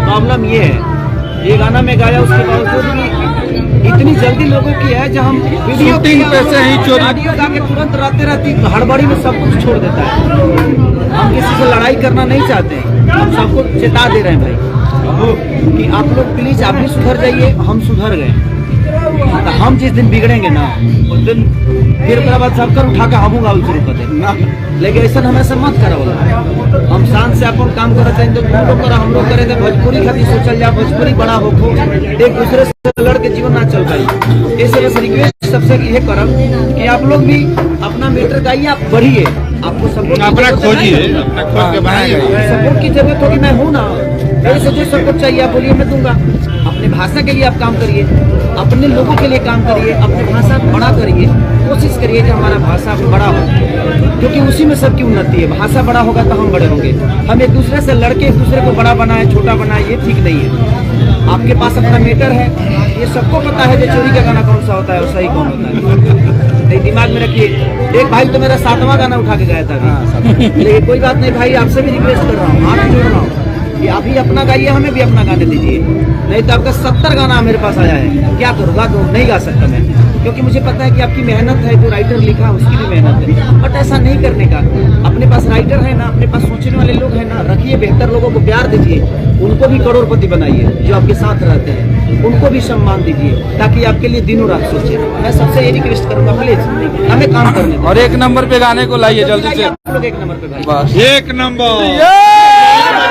Problem ये है, ये गाना मैं गाया उसके बावजूद भी इतनी जल्दी लोगों की है, जब हम वीडियो पैसे ही चोरी ऑडियो गा के तुरंत रहती हड़बड़ी में सब कुछ छोड़ देता है। हम किसी से लड़ाई करना नहीं चाहते, हम सबको चेता दे रहे हैं भाई कि आप लोग प्लीज आप भी सुधर जाइए, हम सुधर गए। तो हम जिस दिन बिगड़ेंगे ना उस दिन फिर मेरा बात सब कर उठा के हमू गाँव शुरू कर देंगे। लेकिन ऐसा हमेशा मत करो, हम शान से अपन काम करते हैं तो तुम लोग करो हम लोग करें। भोजपुरी खातिर सोचल जाए, भोजपुरी बड़ा हो, एक दूसरे से लड़ के जीवन ना चल पाई। इसे बस रिक्वेस्ट सबसे ये करब कि आप लोग भी अपना मीटर गाइए, आप बढ़िए, आपको सपोर्ट अपना खोजिए, अपना खोज के बनाइए। सपोर्ट की जरूरत होगी, मैं हूँ ना, मेरे से जो सपोर्ट चाहिए आप बोलिए, मैं दूंगा। अपने भाषा के लिए आप काम करिए, अपने लोगों के लिए काम करिए, अपने भाषा बड़ा करिए, कोशिश करिए कि हमारा भाषा बड़ा हो, क्योंकि उसी में सबकी उन्नति है। भाषा बड़ा होगा तो हम बड़े होंगे। हम एक दूसरे से लड़के एक दूसरे को बड़ा बनाए, छोटा बनाए, ये ठीक नहीं है। आपके पास अपना मीटर है, ये सबको पता है जो चोरी का गाना कौन सा होता है और सही कौन होता है। नहीं, दिमाग में रखिए। एक भाई तो मेरा 7वां गाना उठा के गाया था, लेकिन कोई बात नहीं भाई, आपसे भी रिक्वेस्ट कर रहा हूँ, हाथ जोड़ रहा हूँ कि आप ही अपना गाइए, हमें भी अपना गाने दीजिए। नहीं तो आपका 70 गाना मेरे पास आया है, क्या करूँगा, तो नहीं गा सकता मैं, क्योंकि मुझे पता है कि आपकी मेहनत है, जो राइटर लिखा उसकी भी मेहनत है। बट ऐसा नहीं करने का, अपने पास राइटर है ना, अपने पास सोचने वाले लोग हैं ना, रखिए, बेहतर लोगों को प्यार दीजिए, उनको भी करोड़पति बनाइए, जो आपके साथ रहते हैं उनको भी सम्मान दीजिए, ताकि आपके लिए दिनों रात सोचे। मैं सबसे ये रिक्वेस्ट करूँगा, प्लीज हमें काम करने दो। और 1 नंबर पे गाने को लाइए जल्दी से। आप लोग 1 नंबर पे भाई, बस 1 नंबर।